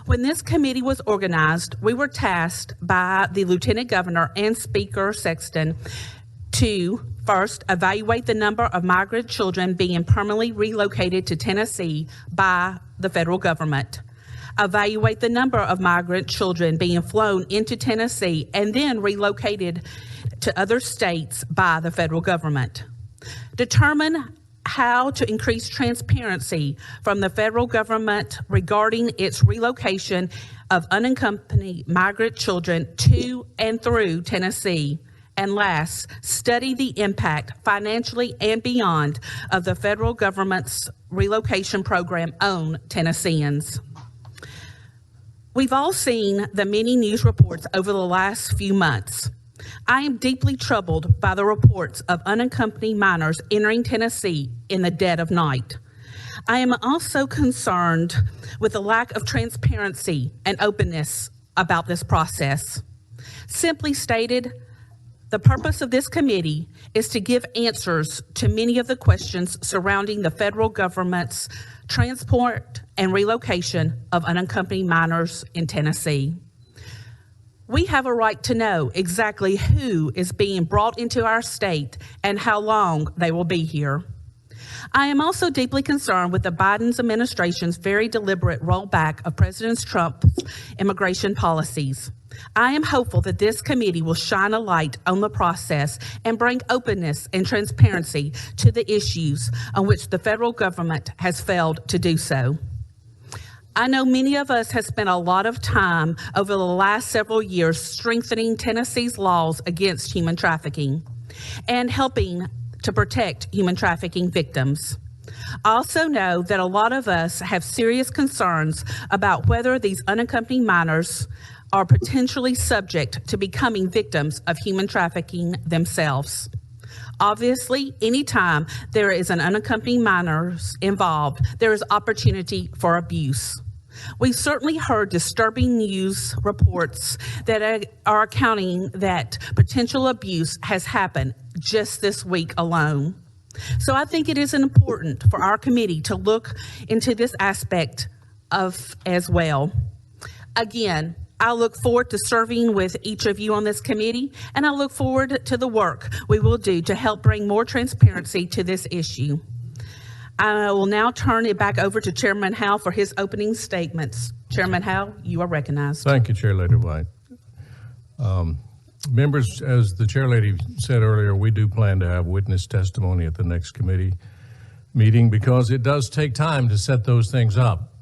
When this committee was organized, we were tasked by the Lieutenant Governor and Speaker Sexton to first evaluate the number of migrant children being permanently relocated to Tennessee by the federal government, evaluate the number of migrant children being flown into Tennessee and then relocated to other states by the federal government, determine how to increase transparency from the federal government regarding its relocation of unaccompanied migrant children to and through Tennessee, and last, study the impact financially and beyond of the federal government's relocation program on Tennesseans. We've all seen the many news reports over the last few months. I am deeply troubled by the reports of unaccompanied minors entering Tennessee in the dead of night. I am also concerned with the lack of transparency and openness about this process. Simply stated, the purpose of this committee is to give answers to many of the questions surrounding the federal government's transport and relocation of unaccompanied minors in Tennessee. We have a right to know exactly who is being brought into our state and how long they will be here. I am also deeply concerned with the Biden administration's very deliberate rollback of President Trump's immigration policies. I am hopeful that this committee will shine a light on the process and bring openness and transparency to the issues on which the federal government has failed to do so. I know many of us have spent a lot of time over the last several years strengthening Tennessee's laws against human trafficking and helping to protect human trafficking victims. I also know that a lot of us have serious concerns about whether these unaccompanied minors are potentially subject to becoming victims of human trafficking themselves. Obviously, anytime there is an unaccompanied minor involved, there is opportunity for abuse. We've certainly heard disturbing news reports that are accounting that potential abuse has happened just this week alone. So I think it is important for our committee to look into this aspect of as well. Again, I look forward to serving with each of you on this committee, and I look forward to the work we will do to help bring more transparency to this issue. I will now turn it back over to Chairman Howell for his opening statements. Chairman Howell, you are recognized. Thank you, Chair Lady White. Members, as the Chair Lady said earlier, we do plan to have witness testimony at the next committee meeting because it does take time to set those things up.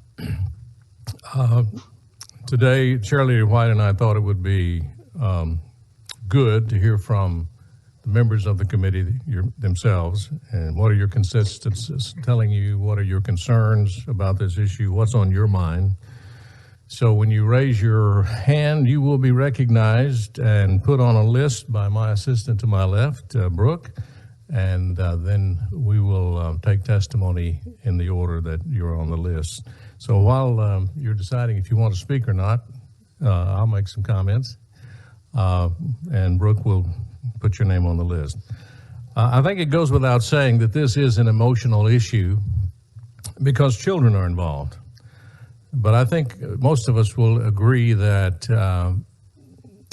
Today, Chair Lady White and I thought it would be good to hear from the members of the committee themselves and what are your constituents telling you, what are your concerns about this issue, what's on your mind. So when you raise your hand, you will be recognized and put on a list by my assistant to my left, Brooke, and then we will take testimony in the order that you're on the list. So while you're deciding if you want to speak or not, I'll make some comments, and Brooke will put your name on the list. I think it goes without saying that this is an emotional issue because children are involved. But I think most of us will agree that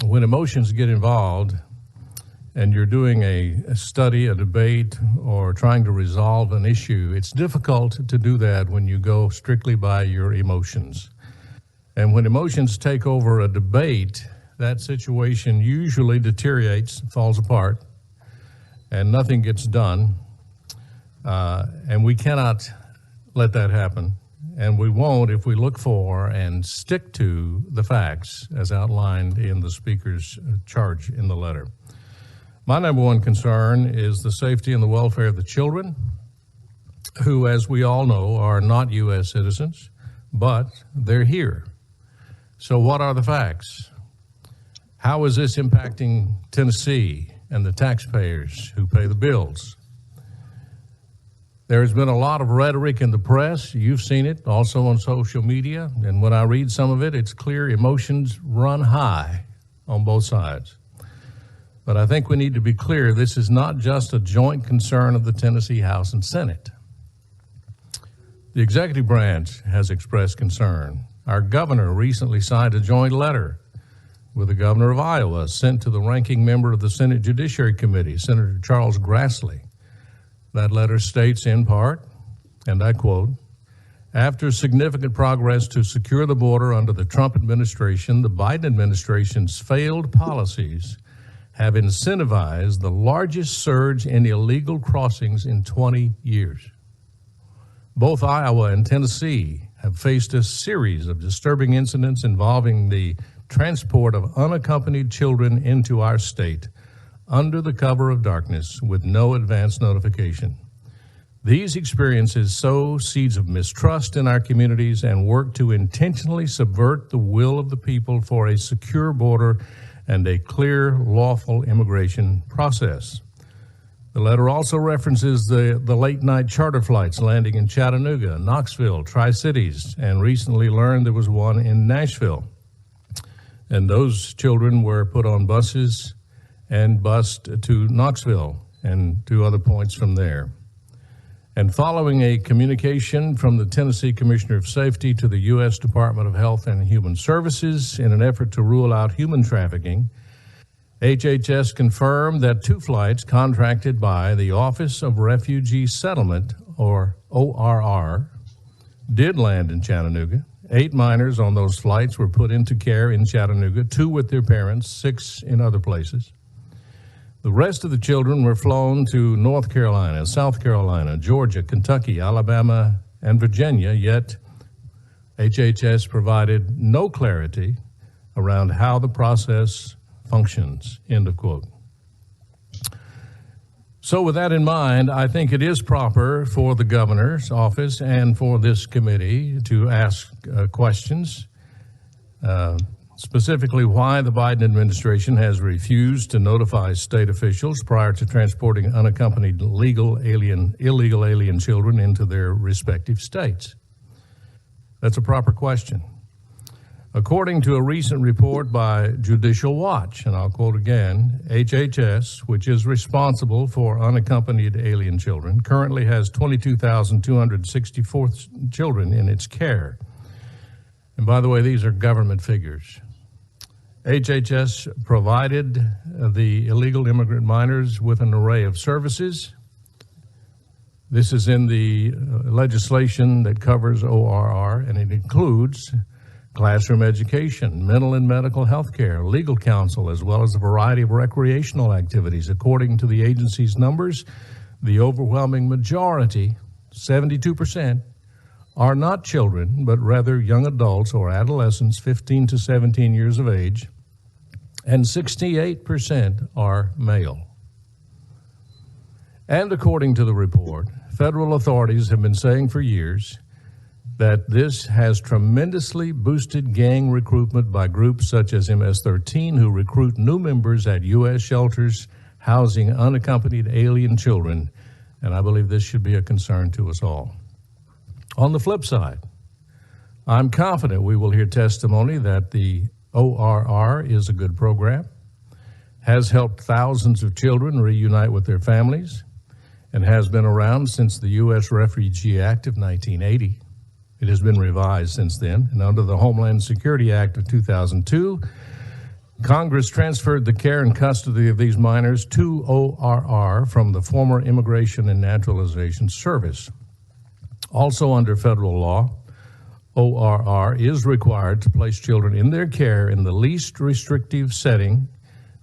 when emotions get involved and you're doing a study, a debate, or trying to resolve an issue, it's difficult to do that when you go strictly by your emotions. And when emotions take over a debate, that situation usually deteriorates, falls apart, and nothing gets done. And we cannot let that happen. And we won't if we look for and stick to the facts as outlined in the Speaker's charge in the letter. My number one concern is the safety and the welfare of the children, who, as we all know, are not U.S. citizens, but they're here. So what are the facts? How is this impacting Tennessee and the taxpayers who pay the bills? There's been a lot of rhetoric in the press. You've seen it also on social media. And when I read some of it, it's clear emotions run high on both sides. But I think we need to be clear, this is not just a joint concern of the Tennessee House and Senate. The executive branch has expressed concern. Our governor recently signed a joint letter with the governor of Iowa, sent to the ranking member of the Senate Judiciary Committee, Senator Charles Grassley. That letter states in part, and I quote, "After significant progress to secure the border under the Trump administration, the Biden administration's failed policies have incentivized the largest surge in illegal crossings in 20 years. Both Iowa and Tennessee have faced a series of disturbing incidents involving the transport of unaccompanied children into our state under the cover of darkness with no advance notification. These experiences sow seeds of mistrust in our communities and work to intentionally subvert the will of the people for a secure border and a clear, lawful immigration process." The letter also references the late-night charter flights landing in Chattanooga, Knoxville, Tri-Cities, and recently learned there was one in Nashville. And those children were put on buses and bused to Knoxville and to other points from there. And following a communication from the Tennessee Commissioner of Safety to the U.S. Department of Health and Human Services in an effort to rule out human trafficking, HHS confirmed that 2 flights contracted by the Office of Refugee Settlement, or ORR, did land in Chattanooga. 8 minors on those flights were put into care in Chattanooga, 2 with their parents, 6 in other places. The rest of the children were flown to North Carolina, South Carolina, Georgia, Kentucky, Alabama, and Virginia, yet HHS provided no clarity around how the process functions, end of quote. So with that in mind, I think it is proper for the governor's office and for this committee to ask questions, specifically why the Biden administration has refused to notify state officials prior to transporting unaccompanied illegal alien children into their respective states. That's a proper question. According to a recent report by Judicial Watch, and I'll quote again, HHS, which is responsible for unaccompanied alien children, currently has 22,264 children in its care. And by the way, these are government figures. HHS provided the illegal immigrant minors with an array of services. This is in the legislation that covers ORR, and it includes classroom education, mental and medical health care, legal counsel, as well as a variety of recreational activities. According to the agency's numbers, the overwhelming majority, 72%, are not children, but rather young adults or adolescents 15 to 17 years of age, and 68% are male. And according to the report, federal authorities have been saying for years that this has tremendously boosted gang recruitment by groups such as MS-13, who recruit new members at U.S. shelters housing unaccompanied alien children, and I believe this should be a concern to us all. On the flip side, I'm confident we will hear testimony that the ORR is a good program, has helped thousands of children reunite with their families, and has been around since the U.S. Refugee Act of 1980. It has been revised since then, and under the Homeland Security Act of 2002, Congress transferred the care and custody of these minors to ORR from the former Immigration and Naturalization Service. Also under federal law, ORR is required to place children in their care in the least restrictive setting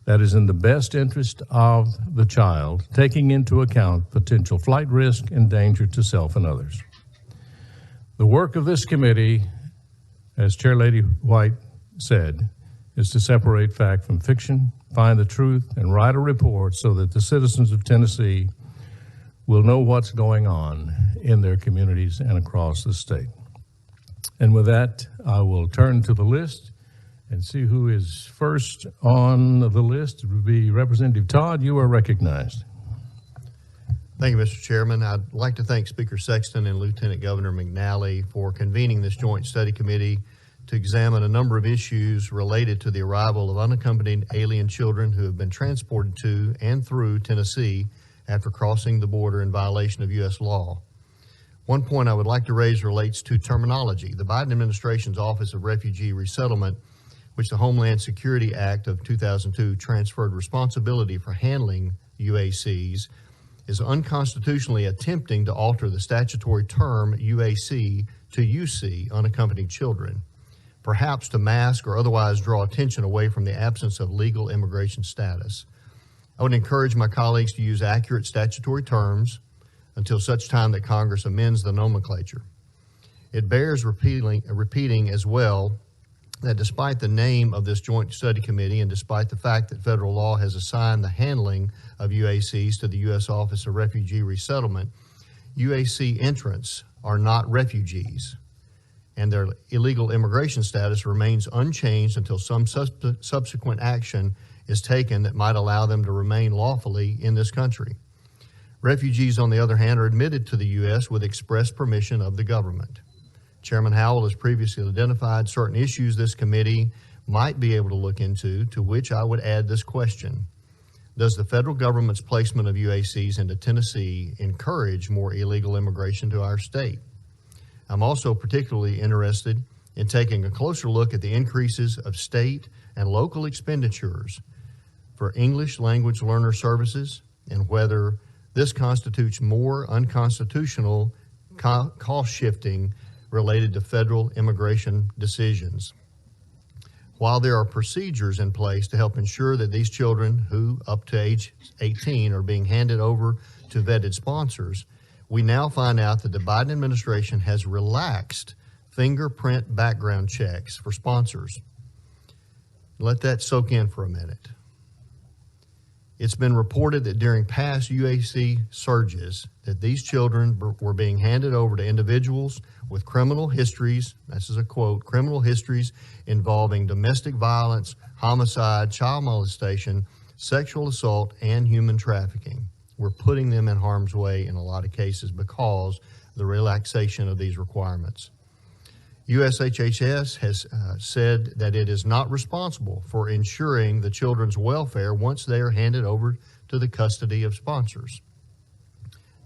that is in the best interest of the child, taking into account potential flight risk and danger to self and others. The work of this committee, as Chair Lady White said, is to separate fact from fiction, find the truth, and write a report so that the citizens of Tennessee will know what's going on in their communities and across the state. And with that, I will turn to the list and see who is first on the list. It would be Representative Todd. You are recognized. Thank you, Mr. Chairman. I'd like to thank Speaker Sexton and Lieutenant Governor McNally for convening this joint study committee to examine a number of issues related to the arrival of unaccompanied alien children who have been transported to and through Tennessee after crossing the border in violation of U.S. law. One point I would like to raise relates to terminology. The Biden administration's Office of Refugee Resettlement, which the Homeland Security Act of 2002 transferred responsibility for handling UACs, is unconstitutionally attempting to alter the statutory term UAC to UC, unaccompanied children, perhaps to mask or otherwise draw attention away from the absence of legal immigration status. I would encourage my colleagues to use accurate statutory terms until such time that Congress amends the nomenclature. It bears repeating as well that despite the name of this Joint Study Committee and despite the fact that federal law has assigned the handling of UACs to the U.S. Office of Refugee Resettlement, UAC entrants are not refugees, and their illegal immigration status remains unchanged until some subsequent action is taken that might allow them to remain lawfully in this country. Refugees, on the other hand, are admitted to the U.S. with express permission of the government. Chairman Howell has previously identified certain issues this committee might be able to look into, to which I would add this question. Does the federal government's placement of UACs into Tennessee encourage more illegal immigration to our state? I'm also particularly interested in taking a closer look at the increases of state and local expenditures for English language learner services and whether this constitutes more unconstitutional cost shifting related to federal immigration decisions. While there are procedures in place to help ensure that these children who, up to age 18, are being handed over to vetted sponsors, we now find out that the Biden administration has relaxed fingerprint background checks for sponsors. Let that soak in for a minute. It's been reported that during past UAC surges that these children were being handed over to individuals with criminal histories, this is a quote, criminal histories involving domestic violence, homicide, child molestation, sexual assault, and human trafficking. We're putting them in harm's way in a lot of cases because of the relaxation of these requirements. USHHS has said that it is not responsible for ensuring the children's welfare once they are handed over to the custody of sponsors.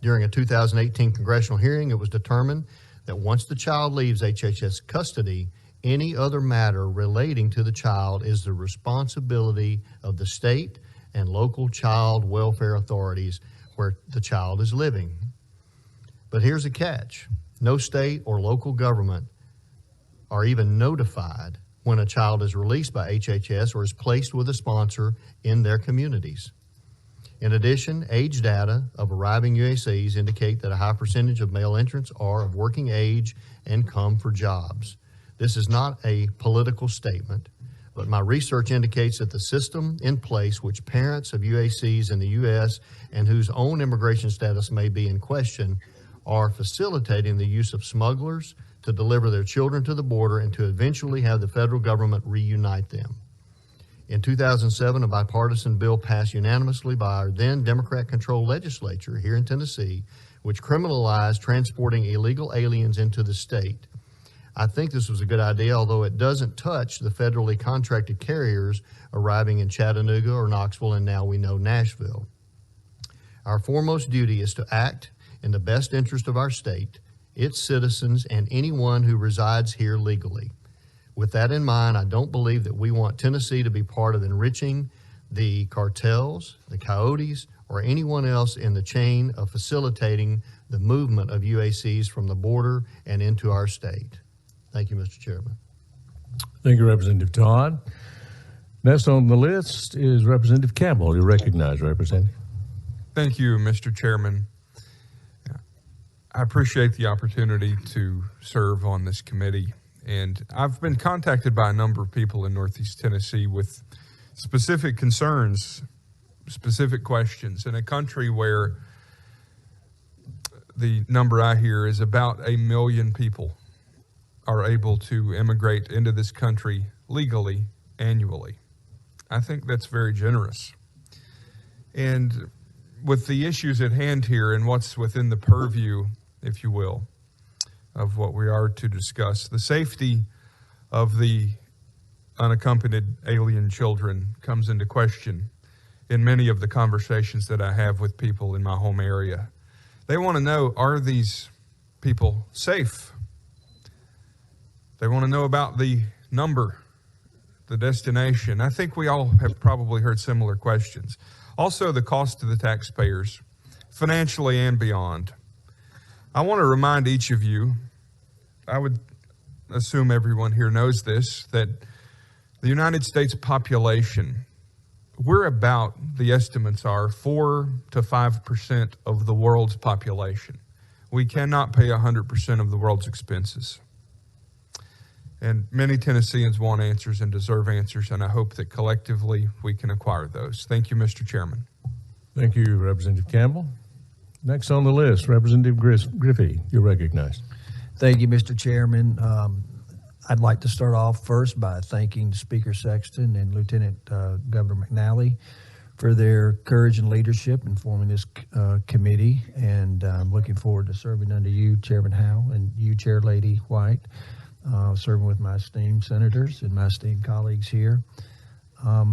During a 2018 congressional hearing, it was determined that once the child leaves HHS custody, any other matter relating to the child is the responsibility of the state and local child welfare authorities where the child is living. But here's a catch. No state or local government are even notified when a child is released by HHS or is placed with a sponsor in their communities. In addition, age data of arriving UACs indicate that a high percentage of male entrants are of working age and come for jobs. This is not a political statement, but my research indicates that the system in place which parents of UACs in the U.S. and whose own immigration status may be in question are facilitating the use of smugglers to deliver their children to the border and to eventually have the federal government reunite them. In 2007, a bipartisan bill passed unanimously by our then Democrat-controlled legislature here in Tennessee, which criminalized transporting illegal aliens into the state. I think this was a good idea, although it doesn't touch the federally contracted carriers arriving in Chattanooga or Knoxville, and now we know Nashville. Our foremost duty is to act in the best interest of our state, its citizens, and anyone who resides here legally. With that in mind, I don't believe that we want Tennessee to be part of enriching the cartels, the coyotes, or anyone else in the chain of facilitating the movement of UACs from the border and into our state. Thank you, Mr. Chairman. Thank you, Representative Todd. Next on the list is Representative Campbell. You're recognized, Representative. Thank you, Mr. Chairman. I appreciate the opportunity to serve on this committee, and I've been contacted by a number of people in Northeast Tennessee with specific concerns, specific questions, in a country where the number I hear is about 1 million people are able to immigrate into this country legally annually. I think that's very generous. And with the issues at hand here and what's within the purview, if you will, of what we are to discuss, the safety of the unaccompanied alien children comes into question in many of the conversations that I have with people in my home area. They want to know, are these people safe. They want to know about the number, the destination. I think we all have probably heard similar questions. Also, the cost to the taxpayers, financially and beyond. I want to remind each of you, I would assume everyone here knows this, that the United States population, we're about, the estimates are, 4 to 5% of the world's population. We cannot pay 100% of the world's expenses. And many Tennesseans want answers and deserve answers, and I hope that collectively we can acquire those. Thank you, Mr. Chairman. Thank you, Representative Campbell. Next on the list, Representative Griffey, you're recognized. Thank you, Mr. Chairman. I'd like to start off first by thanking Speaker Sexton and Lieutenant Governor McNally for their courage and leadership in forming this committee, and I'm looking forward to serving under you, Chairman Howell, and you, Chair Lady White, serving with my esteemed senators and my esteemed colleagues here. I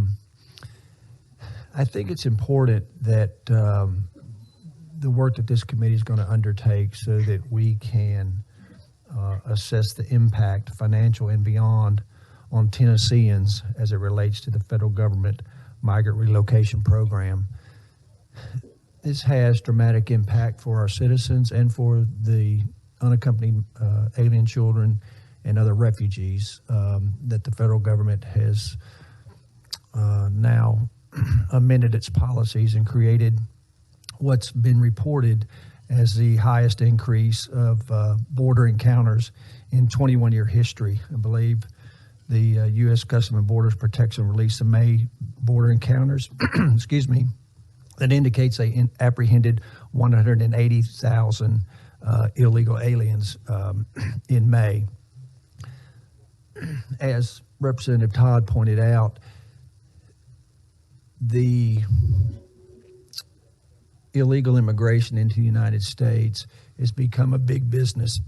think it's important that the work that this committee is going to undertake so that we can assess the impact, financial and beyond, on Tennesseans as it relates to the federal government migrant relocation program. This has dramatic impact for our citizens and for the unaccompanied alien children and other refugees that the federal government has now amended its policies and created what's been reported as the highest increase of border encounters in 21-year history. I believe the U.S. Customs and Borders Protection released some May border encounters, excuse me, that indicates they apprehended 180,000 illegal aliens in May. As Representative Todd pointed out, the illegal immigration into the United States has become a big business.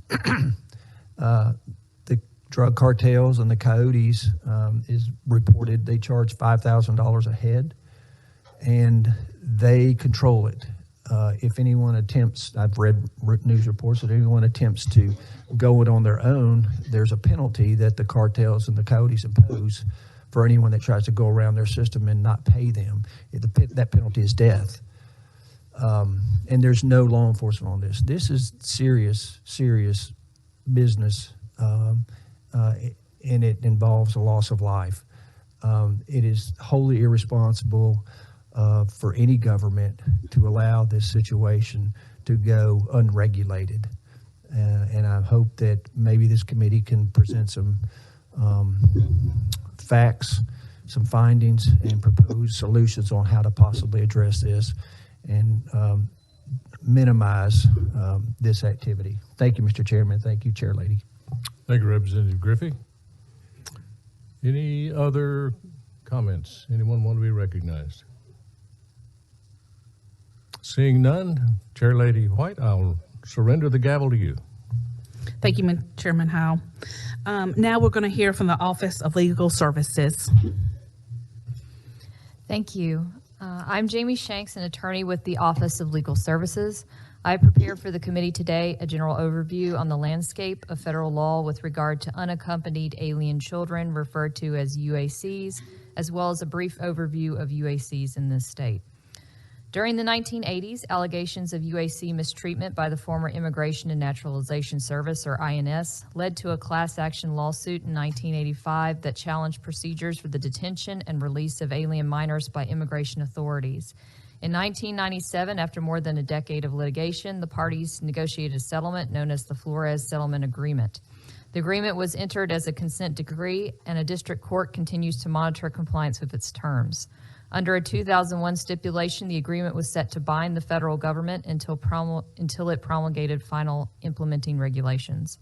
The drug cartels and the coyotes is reported they charge $5,000 a head, and they control it. If anyone attempts, I've read news reports that anyone attempts to go it on their own, there's a penalty that the cartels and the coyotes impose for anyone that tries to go around their system and not pay them. That penalty is death. And there's no law enforcement on this. This is serious, serious business, and it involves a loss of life. It is wholly irresponsible for any government to allow this situation to go unregulated. And I hope that maybe this committee can present some facts, some findings, and propose solutions on how to possibly address this and minimize this activity. Thank you, Mr. Chairman. Thank you, Chair Lady. Thank you, Representative Griffey. Any other comments? Anyone want to be recognized? Seeing none, Chair Lady White, I'll surrender the gavel to you. Thank you, Chairman Howell. Now we're going to hear from the Office of Legal Services. Thank you. I'm Jamie Shanks, an attorney with the Office of Legal Services. I prepared for the committee today a general overview on the landscape of federal law with regard to unaccompanied alien children, referred to as UACs, as well as a brief overview of UACs in this state. During the 1980s, allegations of UAC mistreatment by the former Immigration and Naturalization Service, or INS, led to a class action lawsuit in 1985 that challenged procedures for the detention and release of alien minors by immigration authorities. In 1997, after more than a decade of litigation, the parties negotiated a settlement known as the Flores Settlement Agreement. The agreement was entered as a consent decree, and a district court continues to monitor compliance with its terms. Under a 2001 stipulation, the agreement was set to bind the federal government until it promulgated final implementing regulations.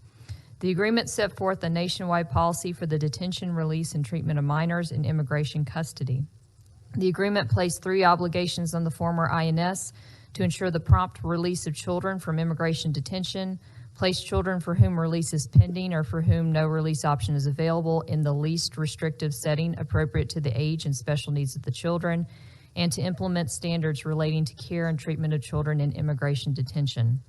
The agreement set forth a nationwide policy for the detention, release, and treatment of minors in immigration custody. The agreement placed 3 obligations on the former INS to ensure the prompt release of children from immigration detention, place children for whom release is pending or for whom no release option is available in the least restrictive setting appropriate to the age and special needs of the children, and to implement standards relating to care and treatment of children in immigration detention.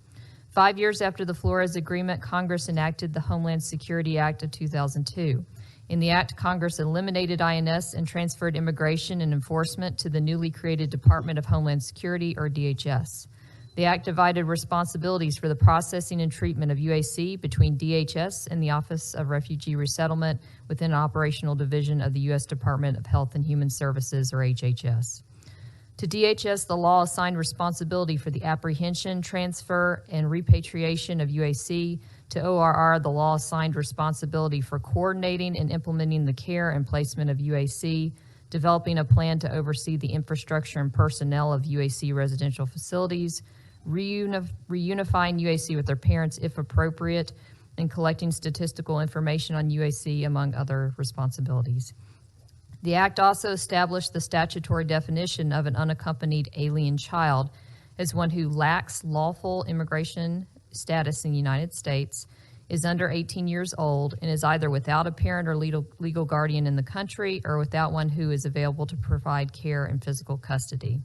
5 years after the Flores Agreement, Congress enacted the Homeland Security Act of 2002. In the act, Congress eliminated INS and transferred immigration and enforcement to the newly created Department of Homeland Security, or DHS. The act divided responsibilities for the processing and treatment of UAC between DHS and the Office of Refugee Resettlement within an operational division of the U.S. Department of Health and Human Services, or HHS. To DHS, the law assigned responsibility for the apprehension, transfer, and repatriation of UAC. To ORR, the law assigned responsibility for coordinating and implementing the care and placement of UAC, developing a plan to oversee the infrastructure and personnel of UAC residential facilities, reunifying UAC with their parents if appropriate, and collecting statistical information on UAC, among other responsibilities. The Act also established the statutory definition of an unaccompanied alien child as one who lacks lawful immigration status in the United States, is under 18 years old, and is either without a parent or legal guardian in the country or without one who is available to provide care and physical custody.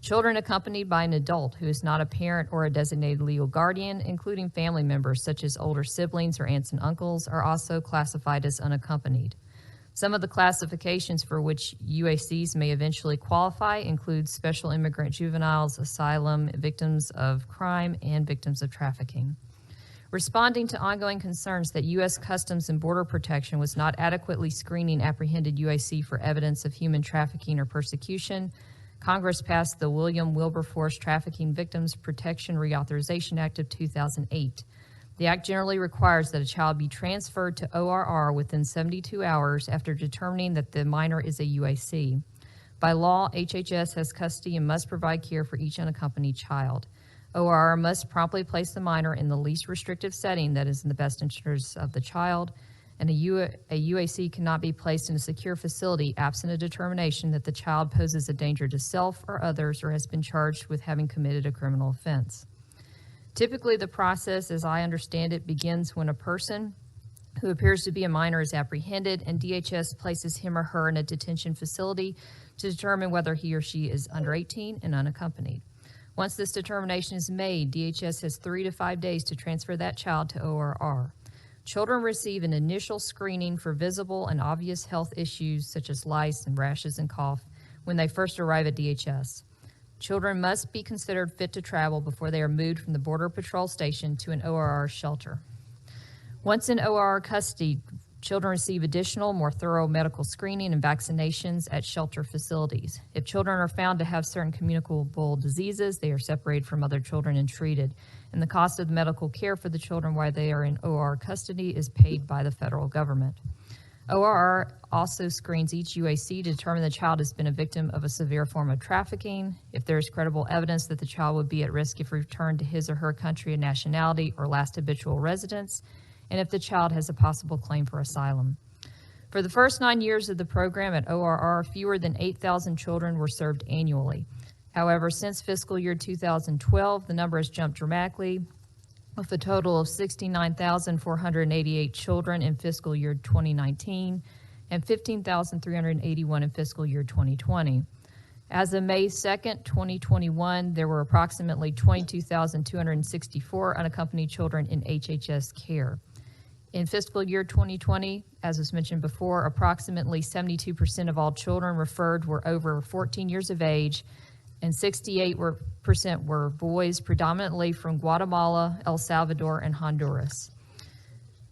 Children accompanied by an adult who is not a parent or a designated legal guardian, including family members such as older siblings or aunts and uncles, are also classified as unaccompanied. Some of the classifications for which UACs may eventually qualify include special immigrant juveniles, asylum, victims of crime, and victims of trafficking. Responding to ongoing concerns that U.S. Customs and Border Protection was not adequately screening apprehended UAC for evidence of human trafficking or persecution, Congress passed the William Wilberforce Trafficking Victims Protection Reauthorization Act of 2008. The Act generally requires that a child be transferred to ORR within 72 hours after determining that the minor is a UAC. By law, HHS has custody and must provide care for each unaccompanied child. ORR must promptly place the minor in the least restrictive setting that is in the best interest of the child, and a UAC cannot be placed in a secure facility absent a determination that the child poses a danger to self or others or has been charged with having committed a criminal offense. Typically, the process, as I understand it, begins when a person who appears to be a minor is apprehended and DHS places him or her in a detention facility to determine whether he or she is under 18 and unaccompanied. Once this determination is made, DHS has 3 to 5 days to transfer that child to ORR. Children receive an initial screening for visible and obvious health issues such as lice and rashes and cough when they first arrive at DHS. Children must be considered fit to travel before they are moved from the Border Patrol station to an ORR shelter. Once in ORR custody, children receive additional, more thorough medical screening and vaccinations at shelter facilities. If children are found to have certain communicable diseases, they are separated from other children and treated. And the cost of the medical care for the children while they are in ORR custody is paid by the federal government. ORR also screens each UAC to determine the child has been a victim of a severe form of trafficking, if there is credible evidence that the child would be at risk if returned to his or her country of nationality or last habitual residence, and if the child has a possible claim for asylum. For the first 9 years of the program at ORR, fewer than 8,000 children were served annually. However, since fiscal year 2012, the number has jumped dramatically, with a total of 69,488 children in fiscal year 2019 and 15,381 in fiscal year 2020. As of May 2nd, 2021, there were approximately 22,264 unaccompanied children in HHS care. In fiscal year 2020, as was mentioned before, approximately 72% of all children referred were over 14 years of age, and 68% were boys, predominantly from Guatemala, El Salvador, and Honduras.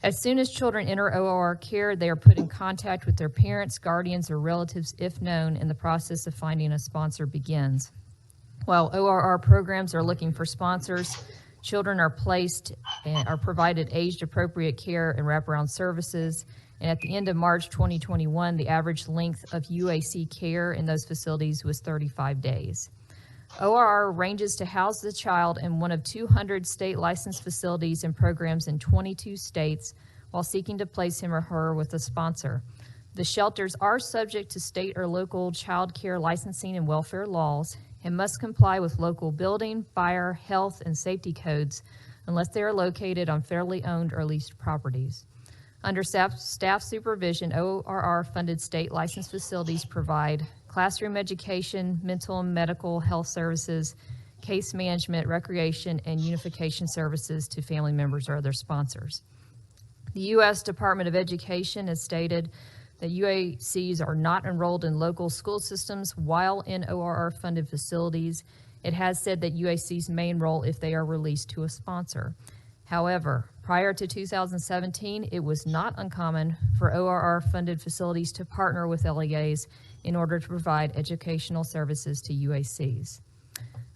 As soon as children enter ORR care, they are put in contact with their parents, guardians, or relatives if known, and the process of finding a sponsor begins. While ORR programs are looking for sponsors, children are placed and are provided age-appropriate care and wraparound services. And at the end of March 2021, the average length of UAC care in those facilities was 35 days. ORR arranges to house the child in one of 200 state licensed facilities and programs in 22 states while seeking to place him or her with a sponsor. The shelters are subject to state or local child care licensing and welfare laws and must comply with local building, fire, health, and safety codes unless they are located on federally owned or leased properties. Under staff supervision, ORR-funded state licensed facilities provide classroom education, mental and medical health services, case management, recreation, and unification services to family members or other sponsors. The U.S. Department of Education has stated that UACs are not enrolled in local school systems while in ORR-funded facilities. It has said that UACs may enroll if they are released to a sponsor. However, prior to 2017, it was not uncommon for ORR-funded facilities to partner with LEAs in order to provide educational services to UACs.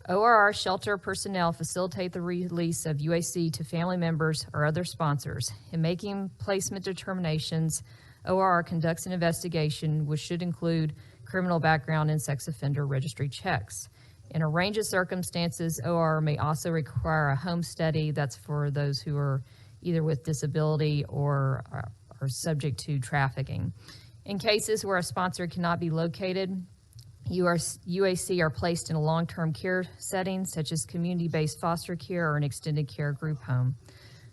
ORR shelter personnel facilitate the release of UAC to family members or other sponsors. In making placement determinations, ORR conducts an investigation which should include criminal background and sex offender registry checks. In a range of circumstances, ORR may also require a home study. That's for those who are either with disability or are subject to trafficking. In cases where a sponsor cannot be located, UAC are placed in a long-term care setting, such as community-based foster care or an extended care group home.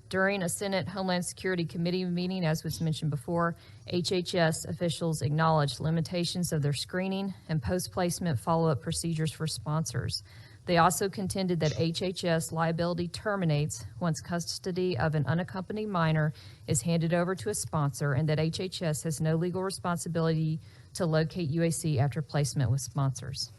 During a Senate Homeland Security Committee meeting, as was mentioned before, HHS officials acknowledged limitations of their screening and post-placement follow-up procedures for sponsors. They also contended that HHS liability terminates once custody of an unaccompanied minor is handed over to a sponsor, and that HHS has no legal responsibility to locate UAC after placement with sponsors.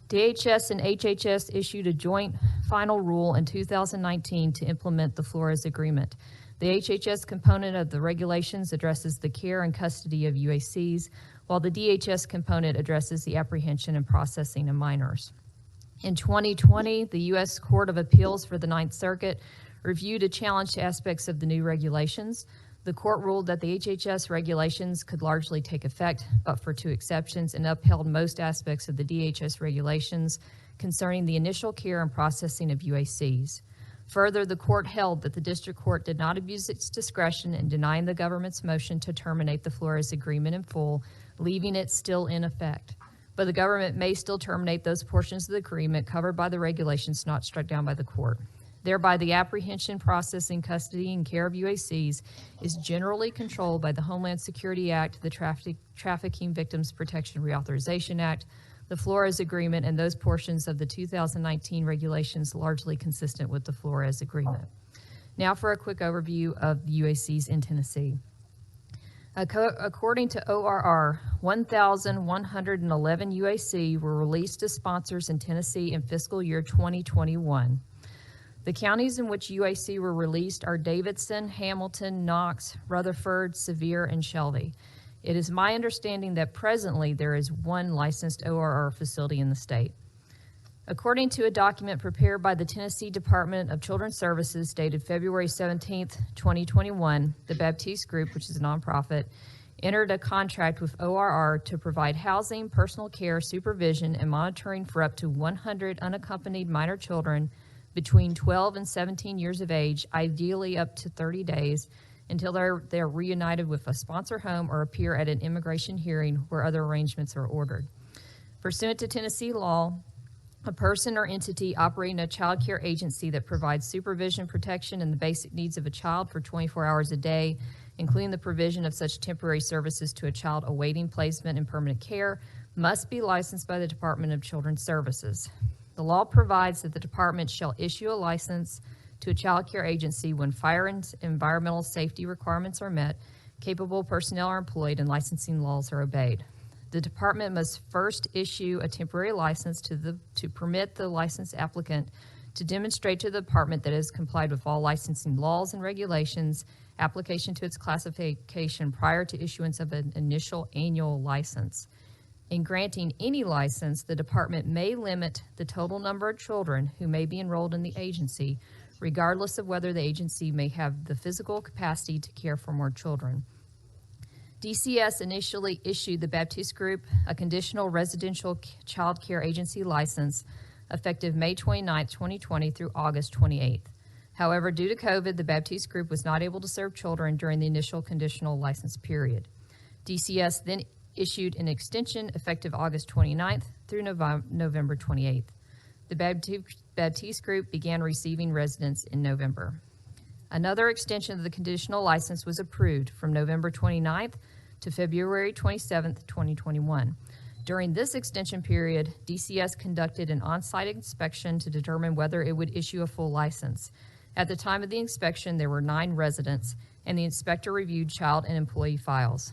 DHS and HHS issued a joint final rule in 2019 to implement the Flores Agreement. The HHS component of the regulations addresses the care and custody of UACs, while the DHS component addresses the apprehension and processing of minors. In 2020, the U.S. Court of Appeals for the Ninth Circuit reviewed a challenge to aspects of the new regulations. The court ruled that the HHS regulations could largely take effect, but for two exceptions, and upheld most aspects of the DHS regulations concerning the initial care and processing of UACs. Further, the court held that the district court did not abuse its discretion in denying the government's motion to terminate the Flores Agreement in full, leaving it still in effect. But the government may still terminate those portions of the agreement covered by the regulations not struck down by the court. Thereby, the apprehension, processing, custody, and care of UACs is generally controlled by the Homeland Security Act, the Trafficking Victims Protection Reauthorization Act, the Flores Agreement, and those portions of the 2019 regulations largely consistent with the Flores Agreement. Now for a quick overview of the UACs in Tennessee. According to ORR, 1,111 UAC were released to sponsors in Tennessee in fiscal year 2021. The counties in which UAC were released are Davidson, Hamilton, Knox, Rutherford, Sevier, and Shelby. It is my understanding that presently there is one licensed ORR facility in the state. According to a document prepared by the Tennessee Department of Children's Services dated February 17, 2021, the Baptiste Group, which is a nonprofit, entered a contract with ORR to provide housing, personal care, supervision, and monitoring for up to 100 unaccompanied minor children between 12 and 17 years of age, ideally up to 30 days, until they're reunited with a sponsor home or appear at an immigration hearing where other arrangements are ordered. Pursuant to Tennessee law, a person or entity operating a child care agency that provides supervision, protection, and the basic needs of a child for 24 hours a day, including the provision of such temporary services to a child awaiting placement in permanent care, must be licensed by the Department of Children's Services. The law provides that the department shall issue a license to a child care agency when fire and environmental safety requirements are met, capable personnel are employed, and licensing laws are obeyed. The department must first issue a temporary license to permit the licensed applicant to demonstrate to the department that it has complied with all licensing laws and regulations, application to its classification prior to issuance of an initial annual license. In granting any license, the department may limit the total number of children who may be enrolled in the agency, regardless of whether the agency may have the physical capacity to care for more children. DCS initially issued the Baptiste Group a conditional residential child care agency license effective May 29, 2020 through August 28th. However, due to COVID, the Baptiste Group was not able to serve children during the initial conditional license period. DCS then issued an extension effective August 29th through November 28th. The Baptiste Group began receiving residents in November. Another extension of the conditional license was approved from November 29th to February 27th, 2021. During this extension period, DCS conducted an on-site inspection to determine whether it would issue a full license. At the time of the inspection, there were 9 residents, and the inspector reviewed child and employee files.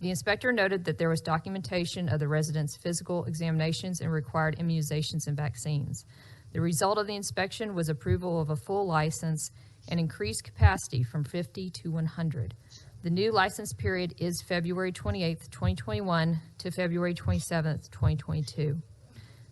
The inspector noted that there was documentation of the residents' physical examinations and required immunizations and vaccines. The result of the inspection was approval of a full license and increased capacity from 50 to 100. The new license period is February 28th, 2021 to February 27th, 2022.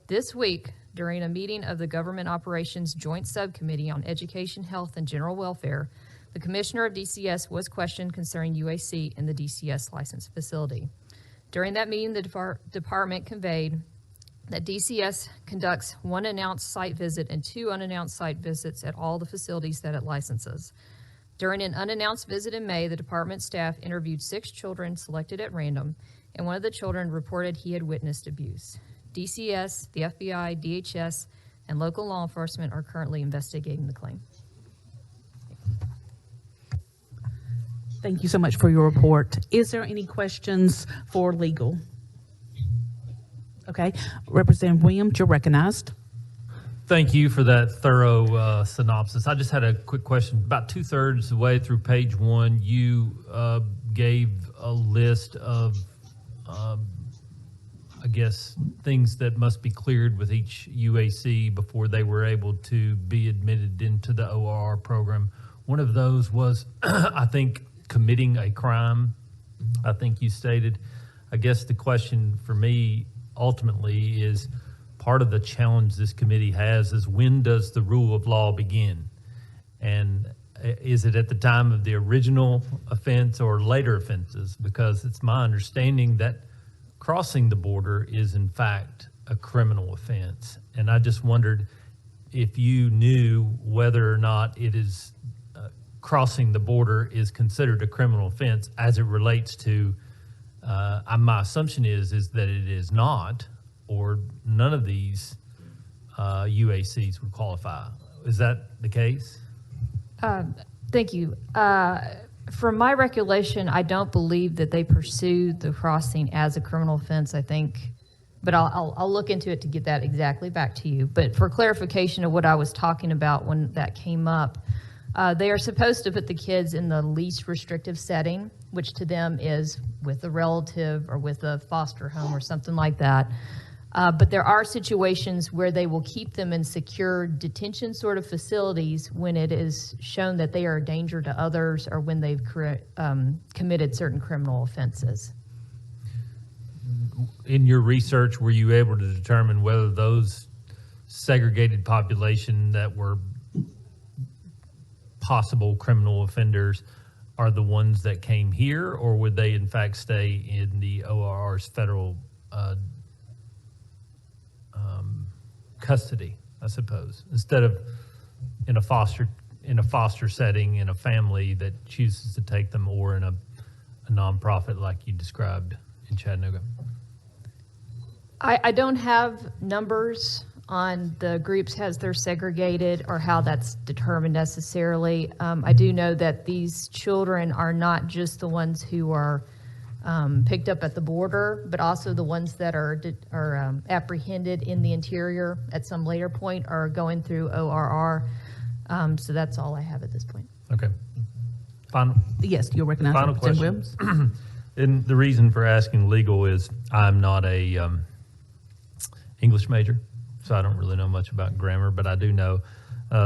This week, during a meeting of the Government Operations Joint Subcommittee on Education, Health, and General Welfare, the Commissioner of DCS was questioned concerning UAC in the DCS licensed facility. During that meeting, the department conveyed that DCS conducts 1 announced site visit and 2 unannounced site visits at all the facilities that it licenses. During an unannounced visit in May, the department staff interviewed 6 children selected at random, and one of the children reported he had witnessed abuse. DCS, the FBI, DHS, and local law enforcement are currently investigating the claim. Thank you so much for your report. Is there any questions for legal? Okay, Representative Williams, you're recognized. Thank you for that thorough synopsis. I just had a quick question. About 2/3 of the way through page 1, you gave a list of, I guess, things that must be cleared with each UAC before they were able to be admitted into the ORR program. One of those was, I think, committing a crime, I think you stated. I guess the question for me ultimately is, part of the challenge this committee has is, when does the rule of law begin? And is it at the time of the original offense or later offenses? Because it's my understanding that crossing the border is in fact a criminal offense. And I just wondered if you knew whether or not it is crossing the border is considered a criminal offense as it relates to, my assumption is that it is not, or none of these UACs would qualify. Is that the case? Thank you. From my recollection, I don't believe that they pursued the crossing as a criminal offense, I think, but I'll look into it to get that exactly back to you. But for clarification of what I was talking about when that came up, they are supposed to put the kids in the least restrictive setting, which to them is with a relative or with a foster home or something like that. But there are situations where they will keep them in secure detention sort of facilities when it is shown that they are a danger to others or when they've committed certain criminal offenses. In your research, were you able to determine whether those segregated population that were possible criminal offenders are the ones that came here, or would they in fact stay in the ORR's federal custody, I suppose, instead of in a foster setting in a family that chooses to take them, or in a nonprofit like you described in Chattanooga? I don't have numbers on the groups as they're segregated or how that's determined necessarily. I do know that these children are not just the ones who are picked up at the border, but also the ones that are apprehended in the interior at some later point are going through ORR. So that's all I have at this point. Okay. Final. Yes, you're recognized. Final Representative question. Williams. And the reason for asking legal is I'm not a English major, so I don't really know much about grammar, but I do know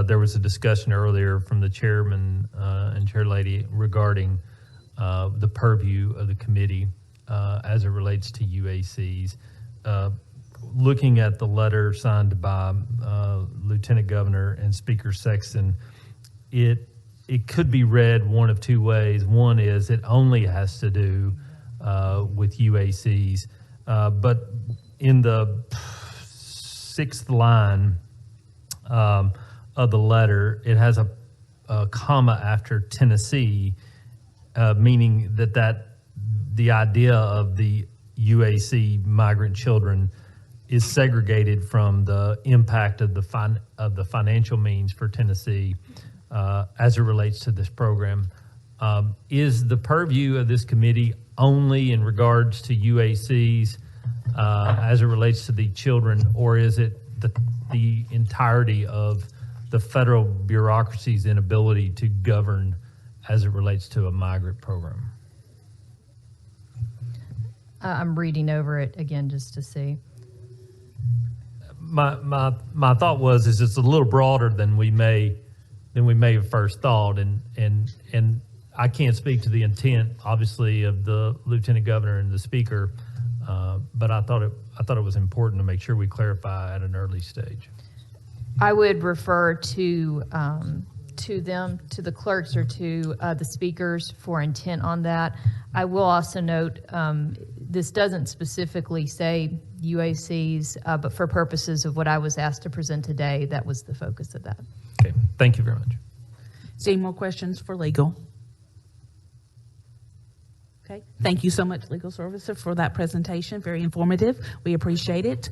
there was a discussion earlier from the chairman and chair lady regarding the purview of the committee as it relates to UACs. Looking at the letter signed by Lieutenant Governor and Speaker Sexton, it could be read one of two ways. One is it only has to do with UACs, but in the 6th line of the letter, it has a comma after Tennessee, meaning that the idea of the UAC migrant children is segregated from the impact of the financial means for Tennessee as it relates to this program. Is the purview of this committee only in regards to UACs as it relates to the children, or is it the entirety of the federal bureaucracy's inability to govern as it relates to a migrant program? I'm reading over it again just to see. My thought was is it's a little broader than we may have first thought, and I can't speak to the intent, obviously, of the Lieutenant Governor and the Speaker, but I thought it was important to make sure we clarify at an early stage. I would refer to them, to the clerks or to the speakers for intent on that. I will also note this doesn't specifically say UACs, but for purposes of what I was asked to present today, that was the focus of that. Okay, thank you very much. Is there any more questions for legal? Okay, thank you so much, Legal Services, for that presentation. Very informative. We appreciate it.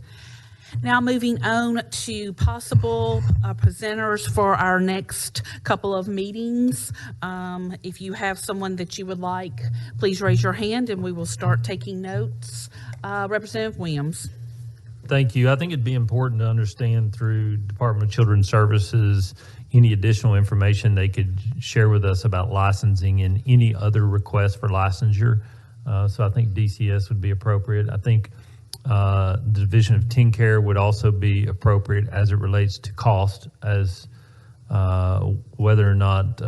Now moving on to possible presenters for our next couple of meetings. If you have someone that you would like, please raise your hand and we will start taking notes. Representative Williams. Thank you. I think it'd be important to understand through Department of Children's Services any additional information they could share with us about licensing and any other requests for licensure. So I think DCS would be appropriate. I think the Division of Teen Care would also be appropriate as it relates to cost, as whether or not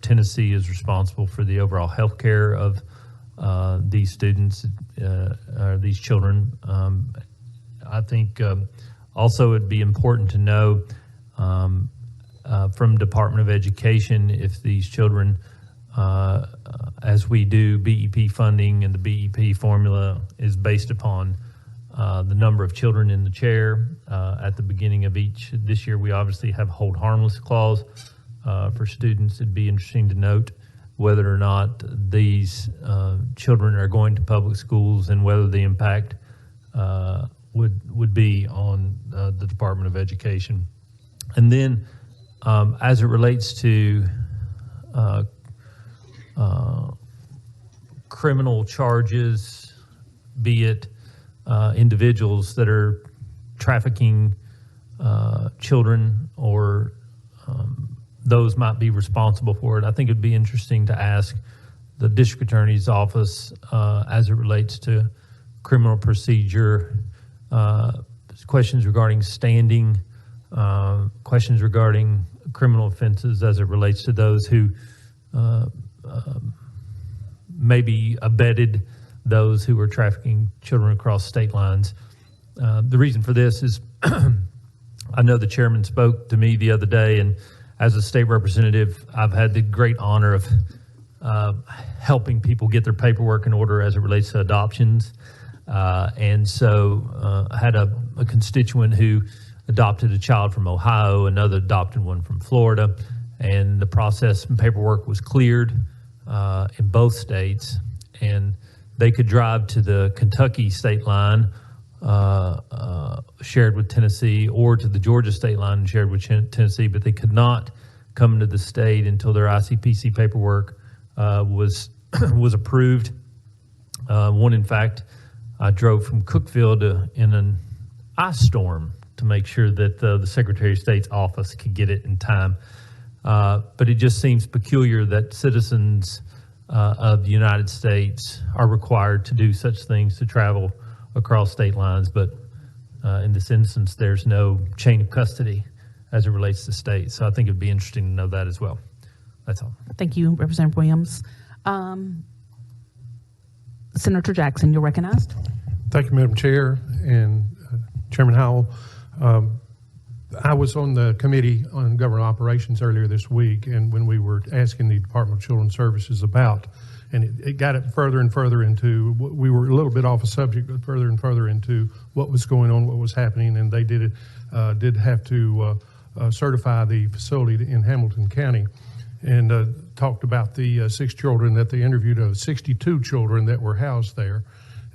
Tennessee is responsible for the overall health care of these students, or these children. I think also it'd be important to know from Department of Education if these children, as we do BEP funding, and the BEP formula is based upon the number of children in the chair at the beginning of each. This year we obviously have a hold harmless clause for students. It'd be interesting to note whether or not these children are going to public schools and whether the impact would be on the Department of Education. And then as it relates to criminal charges, be it individuals that are trafficking children or those might be responsible for it, I think it'd be interesting to ask the District Attorney's Office as it relates to criminal procedure, questions regarding standing, questions regarding criminal offenses as it relates to those who maybe abetted those who were trafficking children across state lines. The reason for this is I know the chairman spoke to me the other day, and as a state representative, I've had the great honor of helping people get their paperwork in order as it relates to adoptions. And so I had a constituent who adopted a child from Ohio, another adopted one from Florida, and the process and paperwork was cleared in both states, and they could drive to the Kentucky state line shared with Tennessee, or to the Georgia state line shared with Tennessee, but they could not come into the state until their ICPC paperwork was approved. One, in fact, I drove from Cookeville in an ice storm to make sure that the Secretary of State's office could get it in time. But it just seems peculiar that citizens of the United States are required to do such things, to travel across state lines. But in this instance, there's no chain of custody as it relates to states. So I think it'd be interesting to know that as well. That's all. Thank you, Representative Williams. Senator Jackson, you're recognized. Thank you, Madam Chair and Chairman Howell. I was on the Committee on Government Operations earlier this week, and when we were asking the Department of Children's Services about, and it got it further and further into, we were a little bit off a subject, but further and further into what was going on, what was happening, and they did have to certify the facility in Hamilton County, and talked about the 6 children that they interviewed, 62 children that were housed there.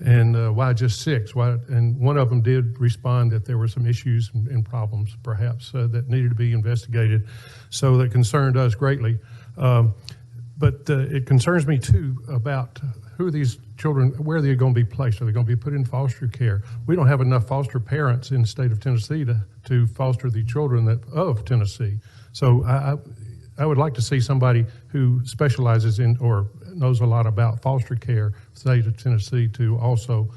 And why just 6? Why? And one of them did respond that there were some issues and problems, perhaps, that needed to be investigated. So that concerned us greatly. But it concerns me, too, about who are these children, where are they going to be placed? Are they going to be put in foster care? We don't have enough foster parents in the state of Tennessee to foster the children of Tennessee. So I would like to see somebody who specializes in or knows a lot about foster care, state of Tennessee, to also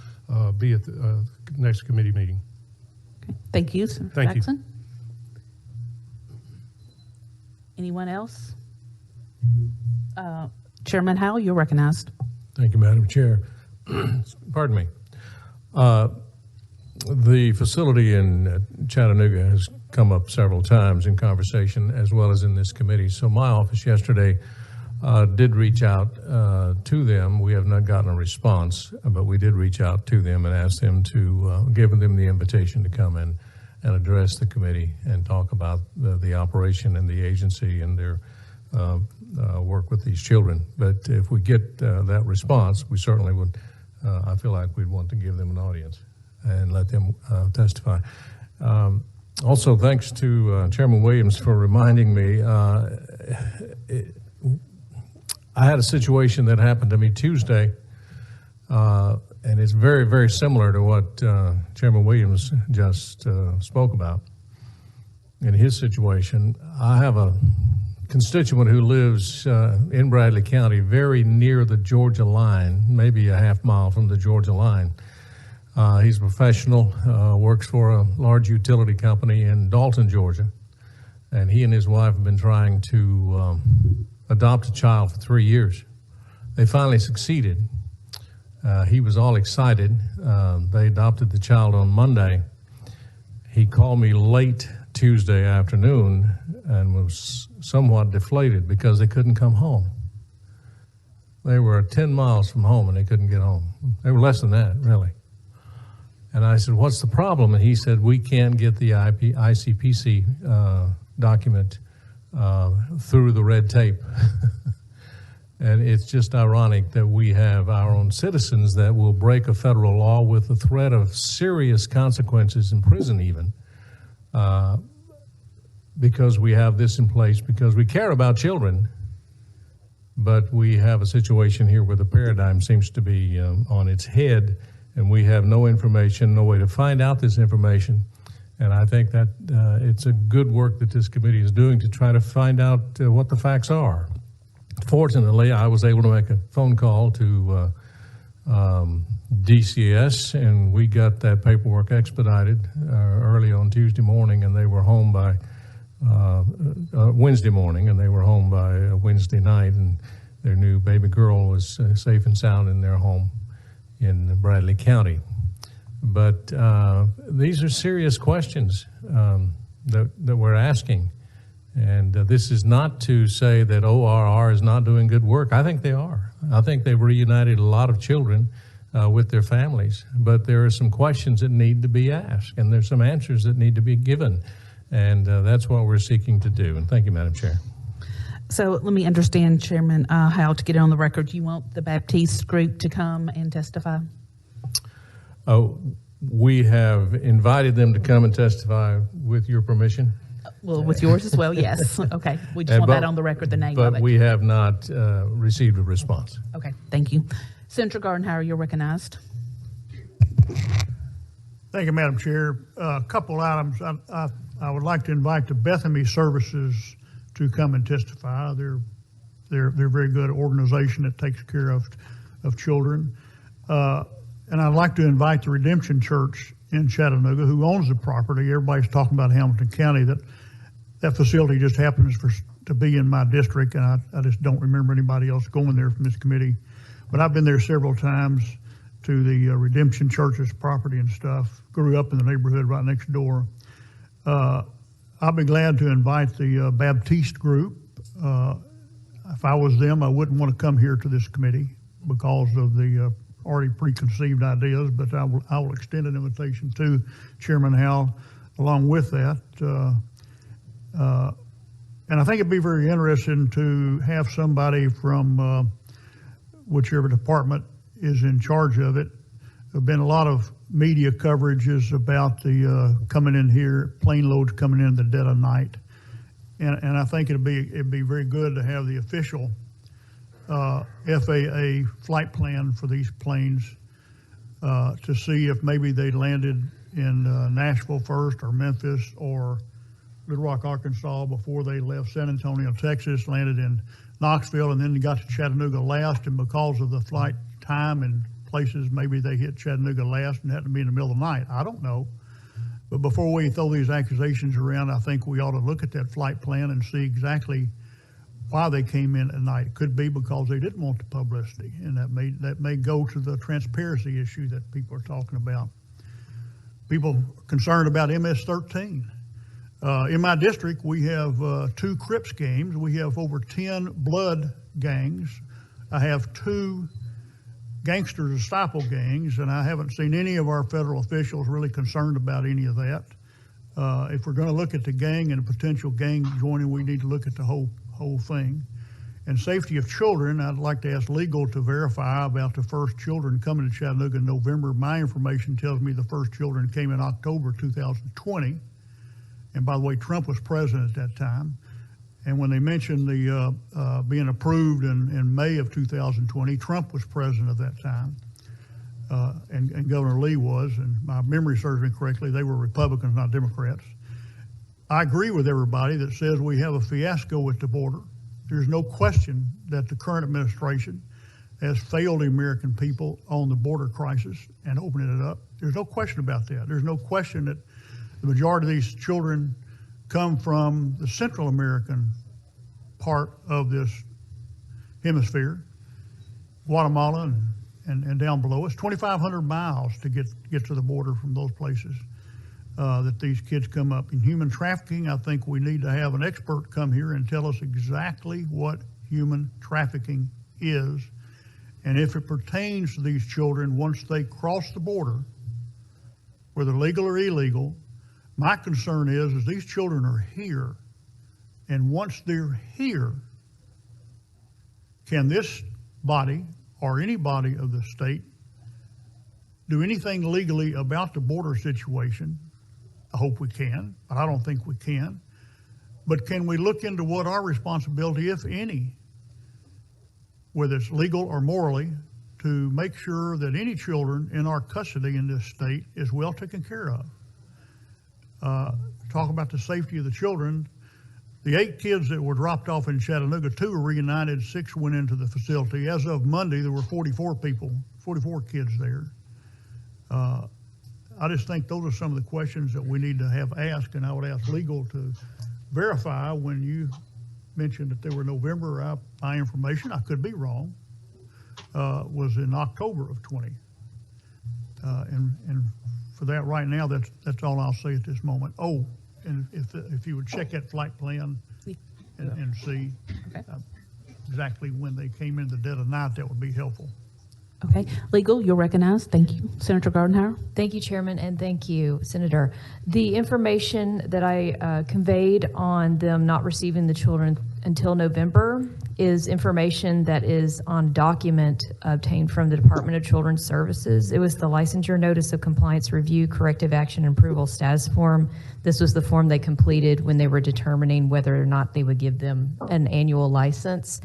be at the next committee meeting. Okay. Thank you, Sir Thank you. Jackson. Anyone else? Chairman Howell, you're recognized. Thank you, Madam Chair. Pardon me. The facility in Chattanooga has come up several times in conversation as well as in this committee. So my office yesterday did reach out to them. We have not gotten a response, but we did reach out to them and ask them to give them the invitation to come in and address the committee and talk about the operation and the agency and their work with these children. But if we get that response, we certainly would, I feel like we'd want to give them an audience and let them testify. Also, thanks to Chairman Williams for reminding me, I had a situation that happened to me Tuesday, and it's very, very similar to what Chairman Williams just spoke about. In his situation, I have a constituent who lives in Bradley County, very near the Georgia line, maybe a half mile from the Georgia line. He's a professional, works for a large utility company in Dalton, Georgia, and he and his wife have been trying to adopt a child for 3 years. They finally succeeded. He was all excited. They adopted the child on Monday. He called me late Tuesday afternoon and was somewhat deflated because they couldn't come home. They were 10 miles from home and they couldn't get home. They were less than that, really. And I said, what's the problem? And he said, we can't get the ICPC document through the red tape. And it's just ironic that we have our own citizens that will break a federal law with the threat of serious consequences in prison even, because we have this in place, because we care about children, but we have a situation here where the paradigm seems to be on its head, and we have no information, no way to find out this information. And I think that it's a good work that this committee is doing to try to find out what the facts are. Fortunately, I was able to make a phone call to DCS, and we got that paperwork expedited early on Tuesday morning, and they were home by Wednesday morning, and they were home by Wednesday night, and their new baby girl was safe and sound in their home in Bradley County. But these are serious questions that we're asking. And this is not to say that ORR is not doing good work. I think they are. I think they've reunited a lot of children with their families. But there are some questions that need to be asked, and there's some answers that need to be given. And that's what we're seeking to do. And thank you, Madam Chair. So let me understand, Chairman, how to get it on the record. You want the Baptiste group to come and testify? Oh, we have invited them to come and testify with your permission. Well, with yours as well, yes. Okay, we just want that on the record, the name of it. But we have not received a response. Okay, thank you. Senator Gardenhire, you're recognized. Thank you, Madam Chair. A couple items. I would like to invite the Bethany Services to come and testify. They're a very good organization that takes care of children. And I'd like to invite the Redemption Church in Chattanooga, who owns the property. Everybody's talking about Hamilton County. That facility just happens to be in my district, and I just don't remember anybody else going there from this committee. But I've been there several times to the Redemption Church's property and stuff. Grew up in the neighborhood right next door. I'll be glad to invite the Baptiste group. If I was them, I wouldn't want to come here to this committee because of the already preconceived ideas, but I will extend an invitation to Chairman Howell along with that. And I think it'd be very interesting to have somebody from whichever department is in charge of it. There have been a lot of media coverages about the coming in here, plane loads coming in the dead of night. And I think it'd be very good to have the official FAA flight plan for these planes to see if maybe they landed in Nashville first, or Memphis, or Little Rock, Arkansas before they left San Antonio, Texas, landed in Knoxville, and then they got to Chattanooga last, and because of the flight time and places, maybe they hit Chattanooga last and had to be in the middle of the night. I don't know. But before we throw these accusations around, I think we ought to look at that flight plan and see exactly why they came in at night. It could be because they didn't want the publicity, and that may go to the transparency issue that people are talking about. People concerned about MS-13. In my district, we have 2 Crips gangs. We have over 10 blood gangs. I have 2 gangster disciple gangs, and I haven't seen any of our federal officials really concerned about any of that. If we're going to look at the gang and a potential gang joining, we need to look at the whole thing. And safety of children, I'd like to ask legal to verify about the first children coming to Chattanooga in November. My information tells me the first children came in October 2020. And by the way, Trump was president at that time. And when they mentioned the being approved in May of 2020, Trump was president at that time. And Governor Lee was, and my memory serves me correctly, they were Republicans, not Democrats. I agree with everybody that says we have a fiasco at the border. There's no question that the current administration has failed the American people on the border crisis and opening it up. There's no question about that. There's no question that the majority of these children come from the Central American part of this hemisphere, Guatemala and down below. It's 2,500 miles to get to the border from those places that these kids come up. In human trafficking, I think we need to have an expert come here and tell us exactly what human trafficking is, and if it pertains to these children once they cross the border, whether legal or illegal. My concern is these children are here, and once they're here, can this body or any body of the state do anything legally about the border situation? I hope we can, but I don't think we can. But can we look into what our responsibility, if any, whether it's legal or morally, to make sure that any children in our custody in this state is well taken care of? Talk about the safety of the children. The 8 kids that were dropped off in Chattanooga, 2 were reunited, 6 went into the facility. As of Monday, there were 44 kids there. I just think those are some of the questions that we need to have asked, and I would ask legal to verify when you mentioned that they were November. My information, I could be wrong, was in October of 20. And for that right now, that's all I'll say at this moment. Oh, and if you would check that flight plan and see exactly when they came in the dead of night, that would be helpful. Okay, legal, you're recognized. Thank you. Senator Gardenhire. Thank you, Chairman, and thank you, Senator. The information that I conveyed on them not receiving the children until November is information that is on document obtained from the Department of Children's Services. It was the Licensure Notice of Compliance Review Corrective Action and Approval Status Form. This was the form they completed when they were determining whether or not they would give them an annual license,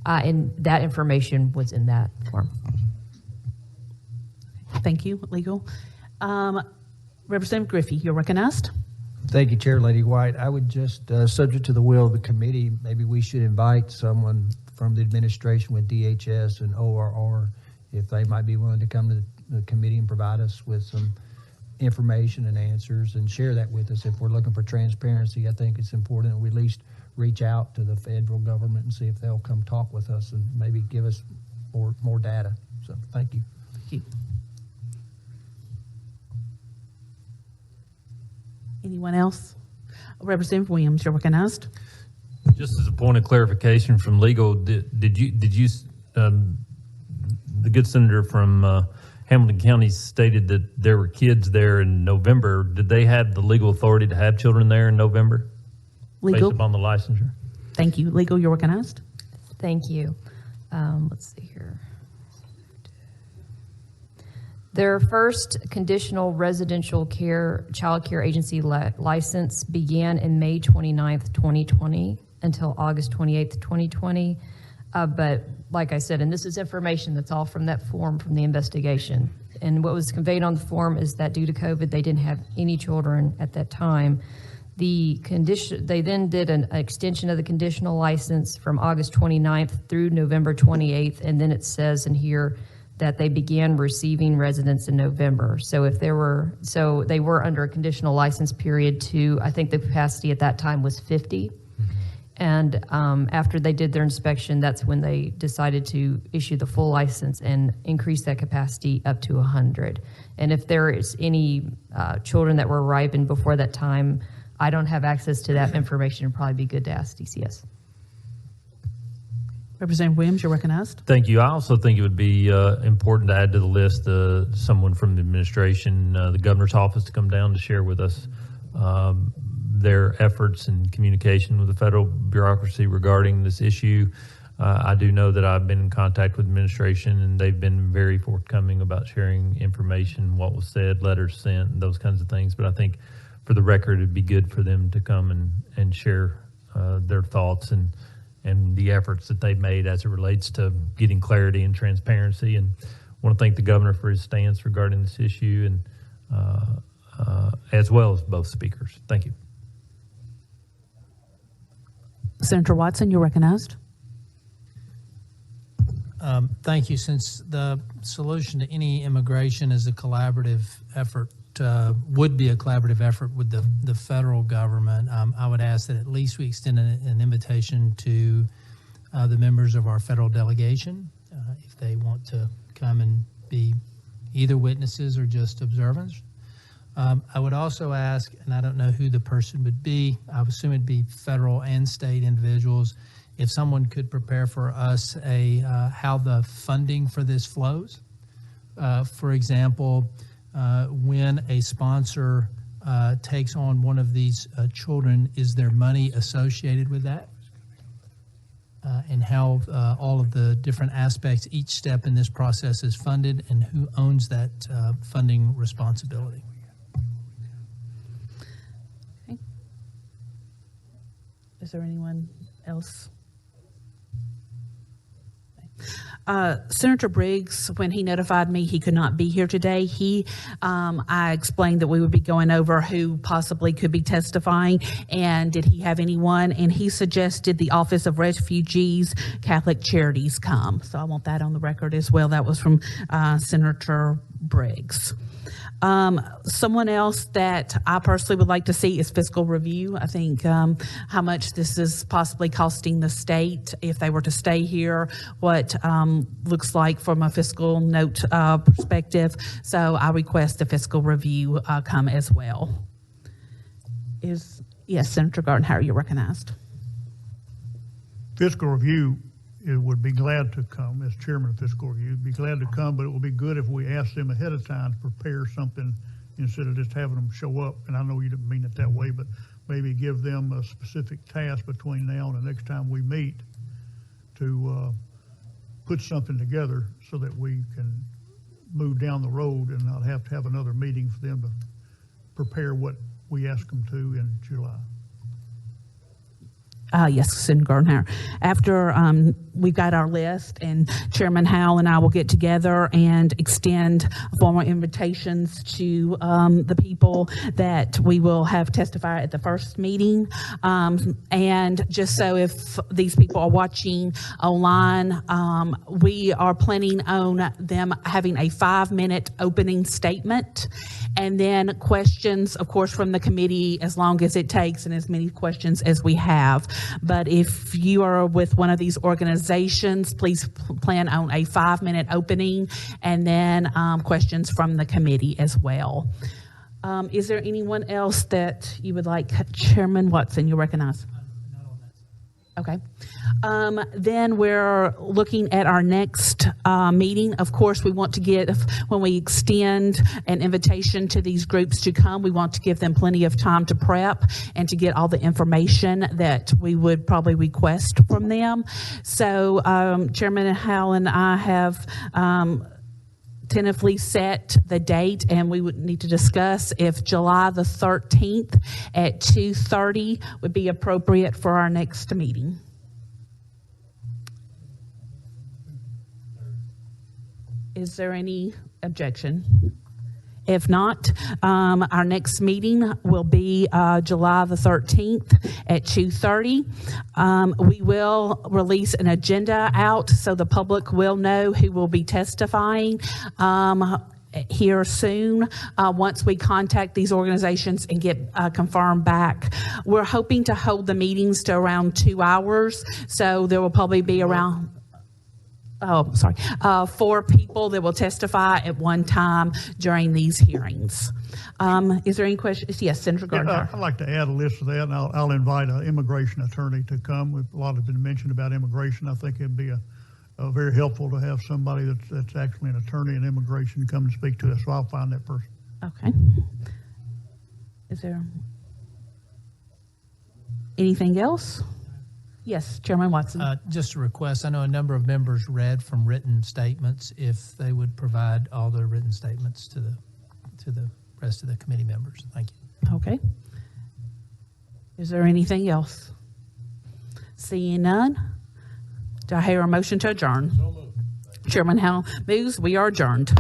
and that information was in that form. Thank you, legal. Representative Griffey, you're recognized. Thank you, Chair Lady White. I would just, subject to the will of the committee, maybe we should invite someone from the administration with DHS and ORR, if they might be willing to come to the committee and provide us with some information and answers and share that with us. If we're looking for transparency, I think it's important that we at least reach out to the federal government and see if they'll come talk with us and maybe give us more data. So thank you. Thank you. Anyone else? Representative Williams, you're recognized. Just as a point of clarification from legal, did you the good senator from Hamilton County stated that there were kids there in November. Did they have the legal authority to have children there in November? Legal. Based upon the licensure? Thank you. Legal, you're recognized. Thank you. Let's see here. Their first conditional residential child care agency license began in May 29th, 2020 until August 28th, 2020. But like I said, and this is information that's all from that form from the investigation. And what was conveyed on the form is that due to COVID, they didn't have any children at that time. They then did an extension of the conditional license from August 29th through November 28th, and then it says in here that they began receiving residents in November. So they were under a conditional license period to, I think the capacity at that time was 50. And after they did their inspection, that's when they decided to issue the full license and increase that capacity up to 100. And if there is any children that were arriving before that time, I don't have access to that information. It'd probably be good to ask DCS. Representative Williams, you're recognized. Thank you. I also think it would be important to add to the list someone from the administration, the governor's office, to come down to share with us their efforts and communication with the federal bureaucracy regarding this issue. I do know that I've been in contact with the administration, and they've been very forthcoming about sharing information, what was said, letters sent, and those kinds of things. But I think for the record, it'd be good for them to come and share their thoughts and the efforts that they've made as it relates to getting clarity and transparency. And I want to thank the governor for his stance regarding this issue, and as well as both speakers. Thank you. Senator Watson, you're recognized. Thank you. Since the solution to any immigration is a collaborative effort, would be a collaborative effort with the federal government, I would ask that at least we extend an invitation to the members of our federal delegation, if they want to come and be either witnesses or just observers. I would also ask, and I don't know who the person would be, I would assume it'd be federal and state individuals, if someone could prepare for us how the funding for this flows. For example, when a sponsor takes on one of these children, is there money associated with that? And how all of the different aspects, each step in this process is funded, and who owns that funding responsibility? Okay. Is there anyone else? Senator Briggs, when he notified me he could not be here today, I explained that we would be going over who possibly could be testifying, and did he have anyone, and he suggested the Office of Refugees Catholic Charities come. So I want that on the record as well. That was from Senator Briggs. Someone else that I personally would like to see is fiscal review. I think how much this is possibly costing the state if they were to stay here, what looks like from a fiscal note perspective. So I request the fiscal review come as well. Yes, Senator Gardenhire, you're recognized. Fiscal review, it would be glad to come as chairman of fiscal review, be glad to come, but it would be good if we asked them ahead of time to prepare something instead of just having them show up. And I know you didn't mean it that way, but maybe give them a specific task between now and the next time we meet to put something together so that we can move down the road and not have to have another meeting for them to prepare what we ask them to in July. Yes, Senator Gardenhire. After we've got our list, and Chairman Howell and I will get together and extend formal invitations to the people that we will have testify at the first meeting. And just so if these people are watching online, we are planning on them having a 5-minute opening statement, and then questions, of course, from the committee as long as it takes, and as many questions as we have. But if you are with one of these organizations, please plan on a 5-minute opening, and then questions from the committee as well. Is there anyone else that you would like? Chairman Watson, you recognize. Okay. Then we're looking at our next meeting. Of course, we want to get, when we extend an invitation to these groups to come, we want to give them plenty of time to prep and to get all the information that we would probably request from them. So Chairman Howell and I have tentatively set the date, and we would need to discuss if July the 13th at 2:30 would be appropriate for our next meeting. Is there any objection? If not, our next meeting will be July the 13th at 2:30. We will release an agenda out so the public will know who will be testifying here soon once we contact these organizations and get confirmed back. We're hoping to hold the meetings to around 2 hours, so there will probably be around 4 people that will testify at one time during these hearings. Is there any questions? Yes, Senator Gardner. I'd like to add a list of that, and I'll invite an immigration attorney to come. A lot has been mentioned about immigration. I think it'd be very helpful to have somebody that's actually an attorney in immigration come and speak to us, so I'll find that person. Okay. Is there anything else? Yes, Chairman Watson. Just a request. I know a number of members read from written statements. If they would provide all their written statements to the rest of the committee members. Thank you. Okay. Is there anything else? Seeing none, do I hear a motion to adjourn? Chairman Howell moves. We are adjourned.